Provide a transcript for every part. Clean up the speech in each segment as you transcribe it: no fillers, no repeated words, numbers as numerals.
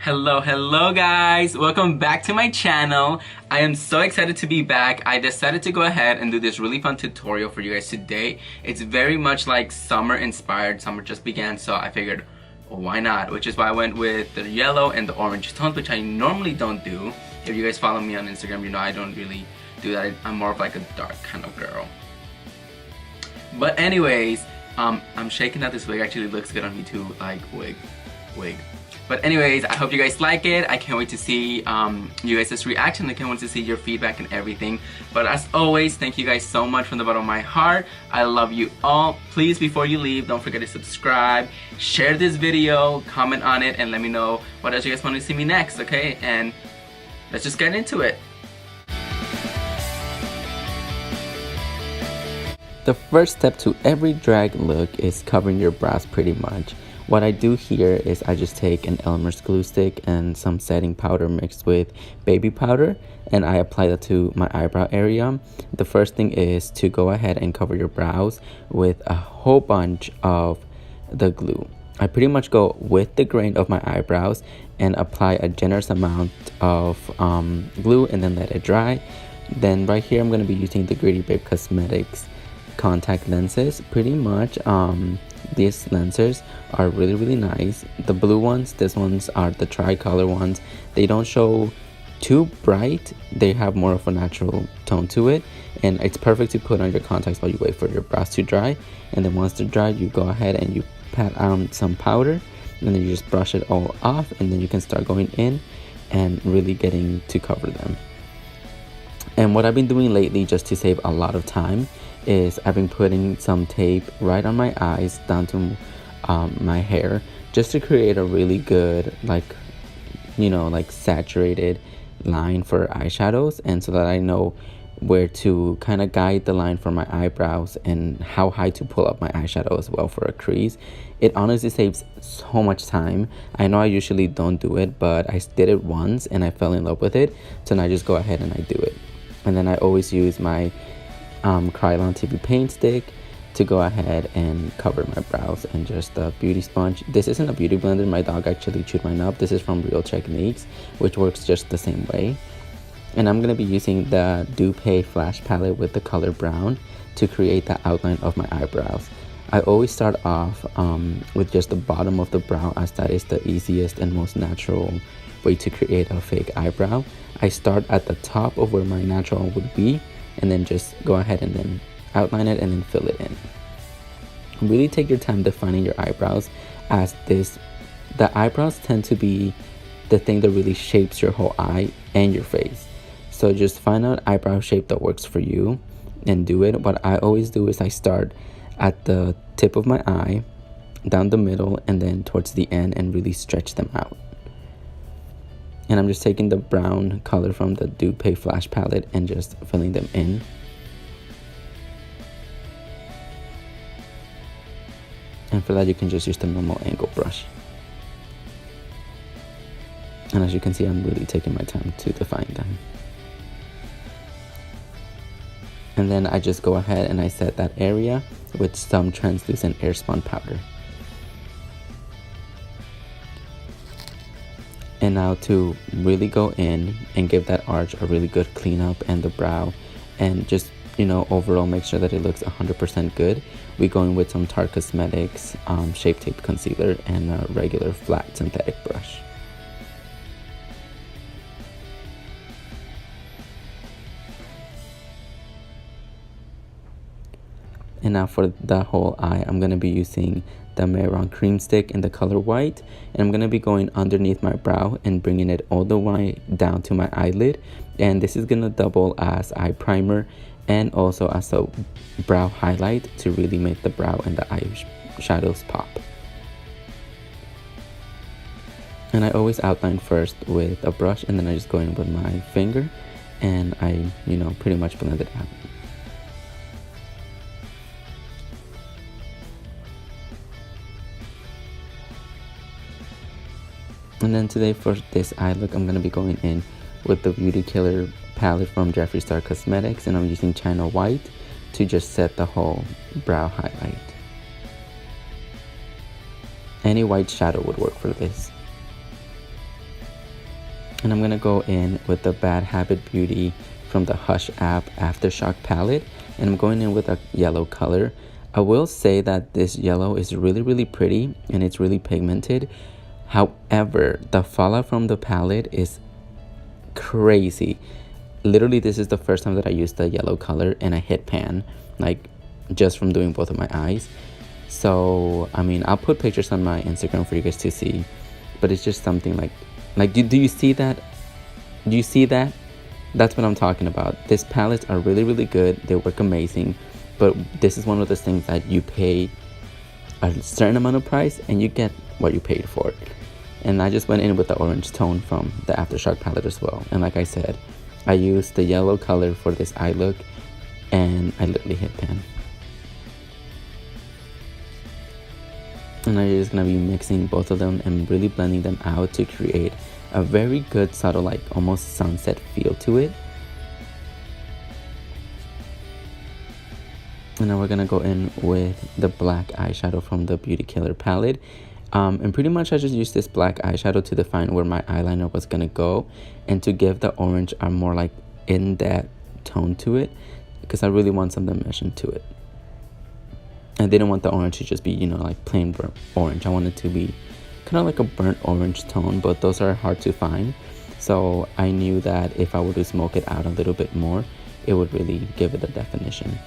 Hello guys! Welcome back to my channel. I am so excited to be back. I decided to go ahead and do this really fun tutorial for you guys today. It's very much like summer inspired. Summer just began, so I figured, well, why not? Which is why I went with the yellow and the orange tones, which I normally don't do. If you guys follow me on Instagram, you know I don't really do that. I'm more of like a dark kind of girl. But anyways, I'm shaking that this wig actually looks good on me too, like wig. But anyways, I hope you guys like it. I can't wait to see you guys' reaction. I can't wait to see your feedback and everything. But as always, thank you guys so much from the bottom of my heart. I love you all. Please, before you leave, don't forget to subscribe, share this video, comment on it, and let me know what else you guys want to see me next, okay? And let's just get into it. The first step to every drag look is covering your brows pretty much. What I do here is I just take an Elmer's glue stick and some setting powder mixed with baby powder, and I apply that to my eyebrow area. The first thing is to go ahead and cover your brows with a whole bunch of the glue. I pretty much go with the grain of my eyebrows and apply a generous amount of glue and then let it dry. Then right here I'm going to be using the Gritty Babe Cosmetics contact lenses. Pretty much these lenses are really nice. The blue ones, these ones are the tricolor ones. They don't show too bright, they have more of a natural tone to it, and it's perfect to put on your contacts while you wait for your brows to dry. And then once they're dry, you go ahead and you pat on some powder, and then you just brush it all off, and then you can start going in and really getting to cover them. And what I've been doing lately, just to save a lot of time, is I've been putting some tape right on my eyes down to my hair, just to create a really good, like, you know, like saturated line for eyeshadows, and so that I know where to kind of guide the line for my eyebrows and how high to pull up my eyeshadow as well for a crease. It honestly saves so much time. I know I usually don't do it, but I did it once and I fell in love with it, so now I just go ahead and I do it. And then I always use my Krylon TV paint stick to go ahead and cover my brows, and just a beauty sponge. This isn't a beauty blender, my dog actually chewed mine up. This is from Real Techniques, which works just the same way. And I'm going to be using the Dupe Flash palette with the color brown to create the outline of my eyebrows. I always start off with just the bottom of the brow, as that is the easiest and most natural way to create a fake eyebrow. I start at the top of where my natural one would be, and then just go ahead and then outline it and then fill it in. Really take your time defining your eyebrows, as the eyebrows tend to be the thing that really shapes your whole eye and your face. So just find out eyebrow shape that works for you and do it. What I always do is I start at the tip of my eye, down the middle, and then towards the end, and really stretch them out. And I'm just taking the brown color from the Dupe Flash palette and just filling them in. And for that, you can just use the normal angle brush. And as you can see, I'm really taking my time to define them. And then I just go ahead and I set that area with some translucent airspun powder. And now to really go in and give that arch a really good cleanup and the brow, and just, you know, overall make sure that it looks 100% good, we go in with some Tarte Cosmetics Shape Tape Concealer and a regular flat synthetic brush. And now for the whole eye, I'm going to be using the Mehron cream stick in the color white, and I'm going to be going underneath my brow and bringing it all the way down to my eyelid. And this is going to double as eye primer and also as a brow highlight to really make the brow and the eye shadows pop. And I always outline first with a brush, and then I just go in with my finger and I, you know, pretty much blend it out. And then today for this eye look, I'm going to be going in with the Beauty Killer palette from Jeffree Star Cosmetics, and I'm using China White to just set the whole brow highlight. Any white shadow would work for this. And I'm gonna go in with the Bad Habit Beauty from the Hush app Aftershock palette, and I'm going in with a yellow color. I will say that this yellow is really pretty and it's really pigmented. However, the fallout from the palette is crazy. Literally, this is the first time that I used the yellow color and I hit pan, like just from doing both of my eyes. So I mean, I'll put pictures on my Instagram for you guys to see, but it's just something like do you see that? Do you see that? That's what I'm talking about. These palettes are really good. They work amazing, but this is one of those things that you pay a certain amount of price and you get what you paid for. And I just went in with the orange tone from the Aftershock palette as well. And like I said, I used the yellow color for this eye look and I literally hit pan. And I'm just gonna be mixing both of them and really blending them out to create a very good subtle, like almost sunset feel to it. And now we're gonna go in with the black eyeshadow from the Beauty Killer palette. And pretty much I just used this black eyeshadow to define where my eyeliner was gonna go and to give the orange a more like in that tone to it, because I really want some dimension to it. I didn't want the orange to just be, you know, like plain burnt orange. I want it to be kind of like a burnt orange tone, but those are hard to find. So I knew that if I were to smoke it out a little bit more, it would really give it a definition.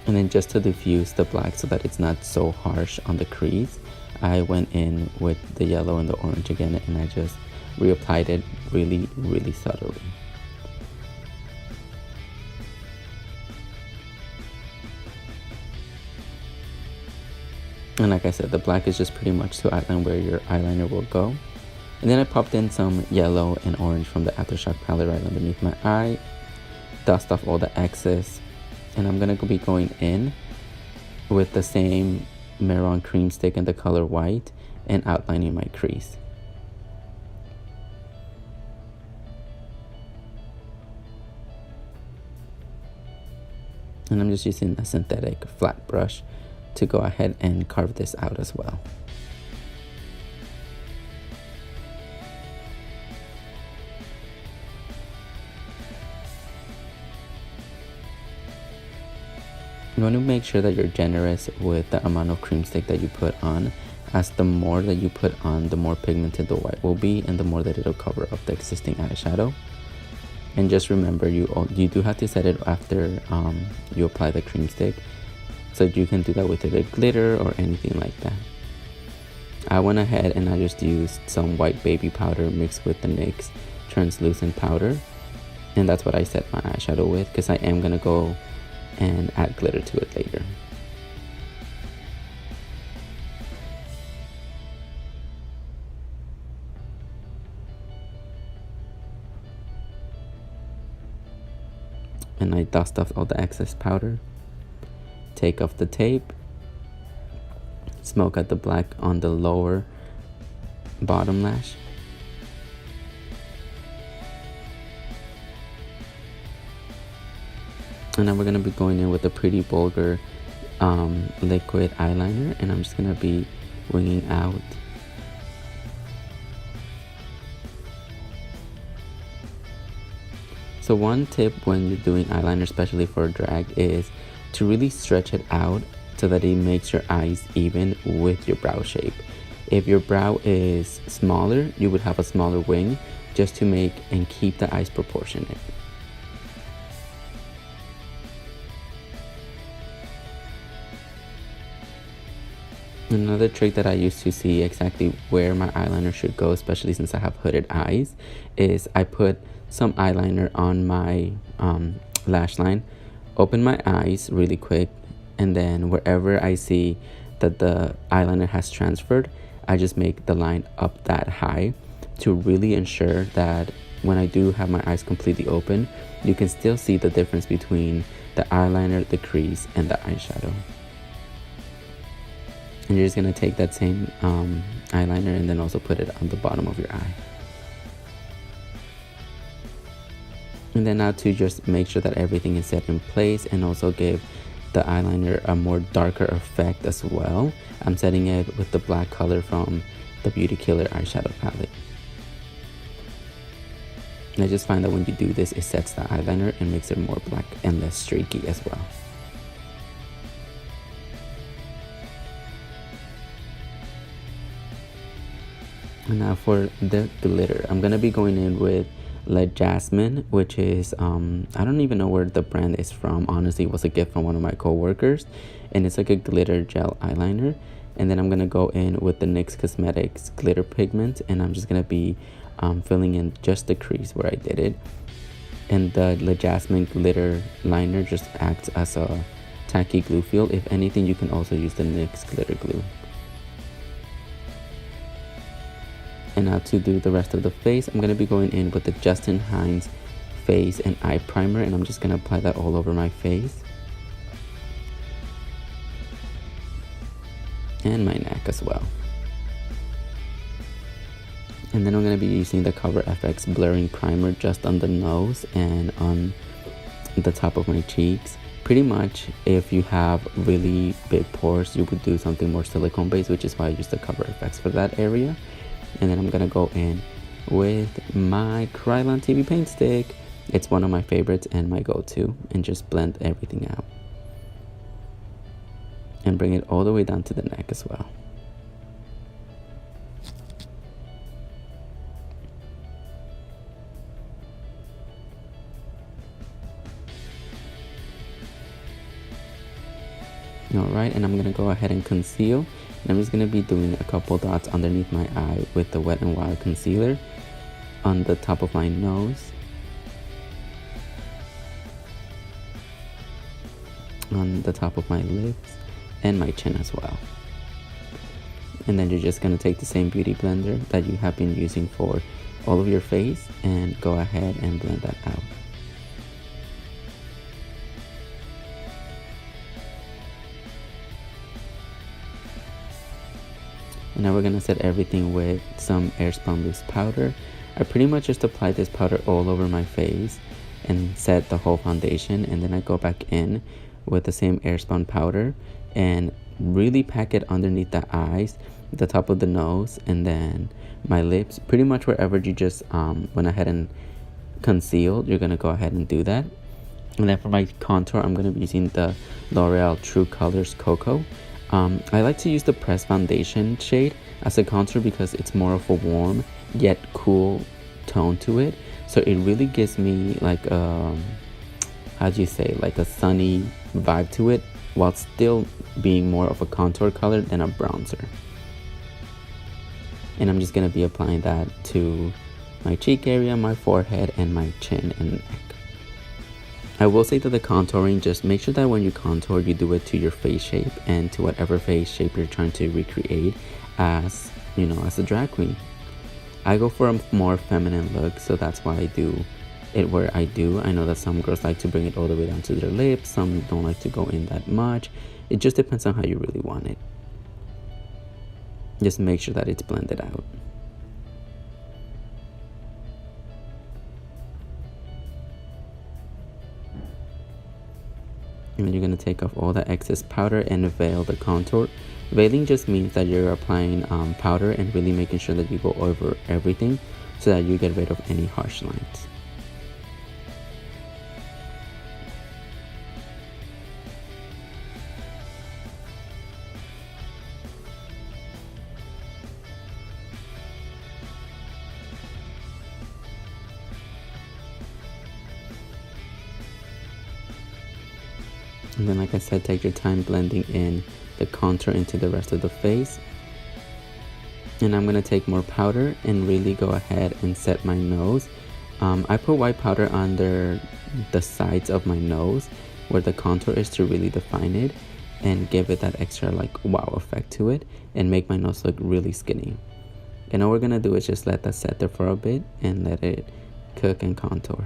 And then just to diffuse the black so that it's not so harsh on the crease, I went in with the yellow and the orange again, and I just reapplied it really subtly. And like I said, the black is just pretty much to outline where your eyeliner will go. And then I popped in some yellow and orange from the Aftershock palette right underneath my eye, dust off all the excess, and I'm gonna be going in with the same Marron cream stick in the color white and outlining my crease. And I'm just using a synthetic flat brush to go ahead and carve this out as well. You want to make sure that you're generous with the amount of cream stick that you put on, as the more that you put on, the more pigmented the white will be and the more that it'll cover up the existing eyeshadow. And just remember, you do have to set it after you apply the cream stick, so you can do that with either glitter or anything like that. I went ahead and I just used some white baby powder mixed with the NYX translucent powder, and that's what I set my eyeshadow with, because I am gonna go and add glitter to it later. And I dust off all the excess powder, take off the tape, smoke out the black on the lower bottom lash, and now we're going to be going in with a Pretty Bulgur liquid eyeliner, and I'm just going to be winging out. So one tip when you're doing eyeliner, especially for drag, is to really stretch it out so that it makes your eyes even with your brow shape. If your brow is smaller, you would have a smaller wing, just to make and keep the eyes proportionate. Another trick that I use to see exactly where my eyeliner should go, especially since I have hooded eyes, is I put some eyeliner on my lash line, open my eyes really quick, and then wherever I see that the eyeliner has transferred, I just make the line up that high to really ensure that when I do have my eyes completely open, you can still see the difference between the eyeliner, the crease, and the eyeshadow. And you're just gonna take that same eyeliner and then also put it on the bottom of your eye. And then now to just make sure that everything is set in place and also give the eyeliner a more darker effect as well, I'm setting it with the black color from the Beauty Killer eyeshadow palette. And I just find that when you do this, it sets the eyeliner and makes it more black and less streaky as well. And now for the glitter, I'm gonna be going in with Le Jasmine, which is I don't even know where the brand is from. Honestly, it was a gift from one of my co-workers, and it's like a glitter gel eyeliner. And then I'm gonna go in with the NYX Cosmetics glitter pigment, and I'm just gonna be filling in just the crease where I did it. And the Le Jasmine glitter liner just acts as a tacky glue feel. If anything, you can also use the NYX glitter glue. And now to do the rest of the face, I'm going to be going in with the Justin Hines face and eye primer, and I'm just going to apply that all over my face and my neck as well. And then I'm going to be using the Cover FX blurring primer just on the nose and on the top of my cheeks. Pretty much if you have really big pores, you would do something more silicone based, which is why I use the Cover FX for that area. And then I'm gonna go in with my Krylon TV paint stick. It's one of my favorites and my go-to, and just blend everything out and bring it all the way down to the neck as well. Alright, and I'm gonna go ahead and conceal. And I'm just going to be doing a couple dots underneath my eye with the Wet n Wild concealer on the top of my nose, on the top of my lips, and my chin as well. And then you're just going to take the same beauty blender that you have been using for all of your face and go ahead and blend that out. And now we're going to set everything with some Airspun loose powder. I pretty much just apply this powder all over my face and set the whole foundation, and then I go back in with the same Airspun powder and really pack it underneath the eyes, the top of the nose, and then my lips. Pretty much wherever you just went ahead and concealed, you're going to go ahead and do that. And then for my contour, I'm going to be using the L'Oreal True Colors Cocoa. I like to use the pressed foundation shade as a contour because it's more of a warm yet cool tone to it. So it really gives me like how do you say, like a sunny vibe to it, while still being more of a contour color than a bronzer. And I'm just going to be applying that to my cheek area, my forehead, and my chin and neck. I will say that the contouring, just make sure that when you contour, you do it to your face shape and to whatever face shape you're trying to recreate as, you know, as a drag queen. I go for a more feminine look, so that's why I do it where I do. I know that some girls like to bring it all the way down to their lips, some don't like to go in that much. It just depends on how you really want it. Just make sure that it's blended out. And then you're going to take off all the excess powder and veil the contour. Veiling just means that you're applying powder and really making sure that you go over everything so that you get rid of any harsh lines. And then, like I said, take your time blending in the contour into the rest of the face. And I'm going to take more powder and really go ahead and set my nose. I put white powder under the sides of my nose where the contour is to really define it and give it that extra like wow effect to it and make my nose look really skinny. And all we're going to do is just let that set there for a bit and let it cook and contour.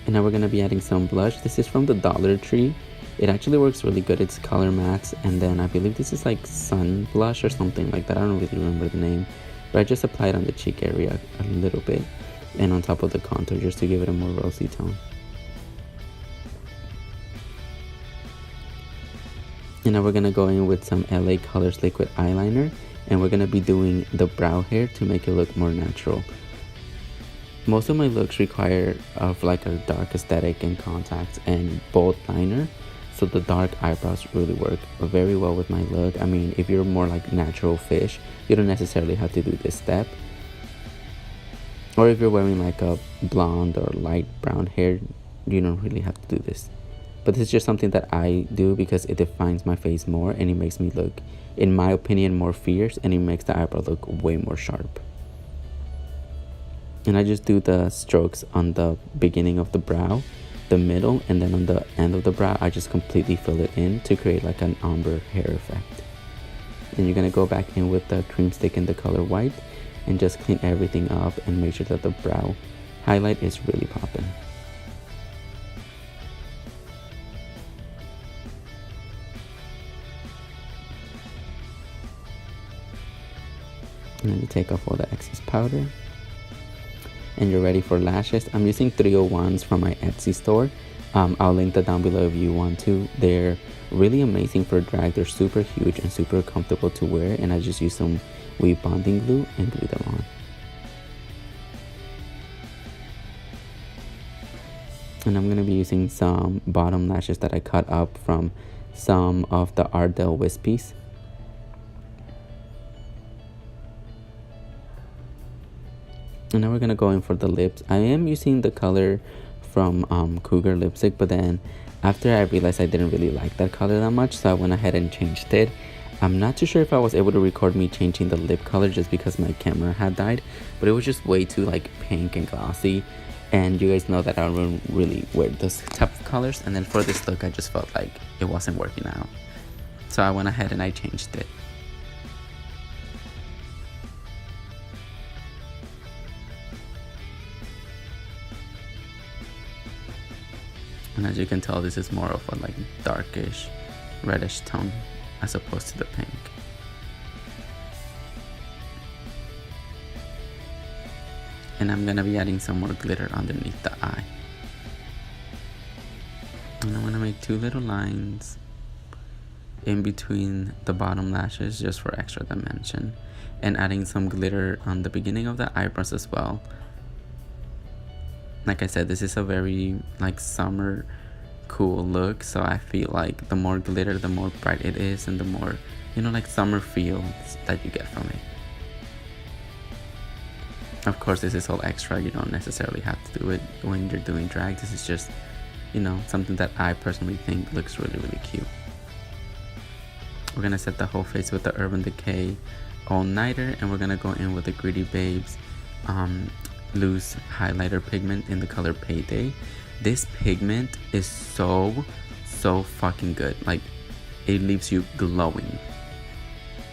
And now we're going to be adding some blush. This is from the Dollar Tree. It actually works really good. It's Color Max, and then I believe this is like Sun Blush or something like that. I don't really remember the name, but I just applied on the cheek area a little bit and on top of the contour just to give it a more rosy tone. And now we're gonna go in with some LA Colors liquid eyeliner, and we're gonna be doing the brow hair to make it look more natural. Most of my looks require of like a dark aesthetic and contacts and bold liner, so the dark eyebrows really work very well with my look. I mean, if you're more like natural fish, you don't necessarily have to do this step. Or if you're wearing like a blonde or light brown hair, you don't really have to do this. But this is just something that I do because it defines my face more and it makes me look, in my opinion, more fierce, and it makes the eyebrow look way more sharp. And I just do the strokes on the beginning of the brow, the middle, and then on the end of the brow I just completely fill it in to create like an ombre hair effect. Then you're gonna go back in with the cream stick in the color white and just clean everything up and make sure that the brow highlight is really popping. And then you take off all the excess powder. And you're ready for lashes. I'm using 301s from my Etsy store. I'll link that down below if you want to. They're really amazing for drag. They're super huge and super comfortable to wear, and I just use some weave bonding glue and glue them on. And I'm gonna be using some bottom lashes that I cut up from some of the Ardell Wispies. And now we're gonna go in for the lips. I am using the color from Cougar lipstick, but then after I realized I didn't really like that color that much, so I went ahead and changed it. I'm not too sure if I was able to record me changing the lip color just because my camera had died, but it was just way too like pink and glossy, and you guys know that I don't really wear those type of colors. And then for this look I just felt like it wasn't working out, so I went ahead and I changed it. And as you can tell, this is more of a like darkish reddish tone as opposed to the pink. And I'm gonna be adding some more glitter underneath the eye. And I'm gonna make 2 little lines in between the bottom lashes just for extra dimension, and adding some glitter on the beginning of the eyebrows as well. Like I said, this is a very like summer cool look, so I feel like the more glitter, the more bright it is, and the more, you know, like summer feels that you get from it. Of course, this is all extra. You don't necessarily have to do it when you're doing drag. This is just, you know, something that I personally think looks really, really cute. We're gonna set the whole face with the Urban Decay All Nighter, and we're gonna go in with the Gritty Babes loose highlighter pigment in the color Payday. This pigment is so fucking good. Like, it leaves you glowing.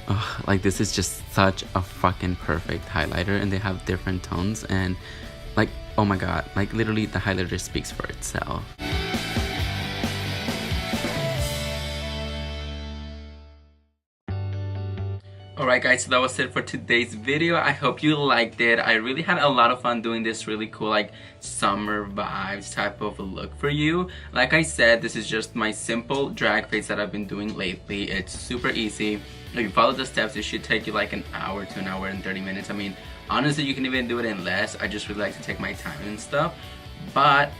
Ugh, like this is just such a fucking perfect highlighter, and they have different tones, and like, oh my god, like literally the highlighter speaks for itself. Alright guys, so that was it for today's video. I hope you liked it. I really had a lot of fun doing this really cool like summer vibes type of a look for you. Like I said, this is just my simple drag face that I've been doing lately. It's super easy. If you follow the steps, it should take you like an hour to an hour and 30 minutes. I mean, honestly, you can even do it in less. I just really like to take my time and stuff. But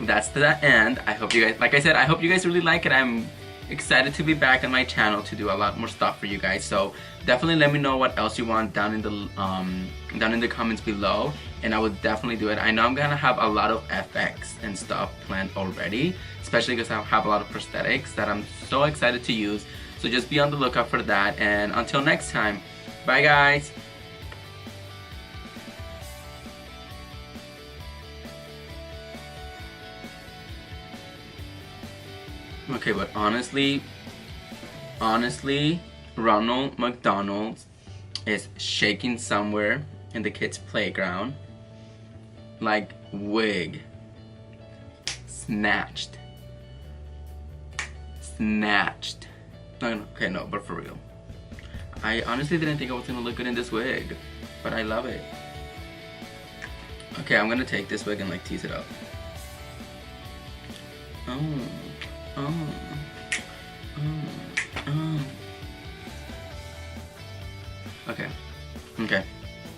that's to that end. I hope you guys, like I said, I hope you guys really like it. I'm excited to be back on my channel to do a lot more stuff for you guys, so definitely let me know what else you want down in the comments below, and I will definitely do it. I know I'm gonna have a lot of FX and stuff planned already, especially because I have a lot of prosthetics that I'm so excited to use, so just be on the lookout for that. And until next time, bye guys. Okay, but honestly, Ronald McDonald is shaking somewhere in the kids' playground. Like, wig. Snatched. Snatched. No, okay, no, but for real. I honestly didn't think I was gonna look good in this wig, but I love it. Okay, I'm gonna take this wig and like tease it up. Oh. Okay,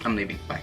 I'm leaving. Bye.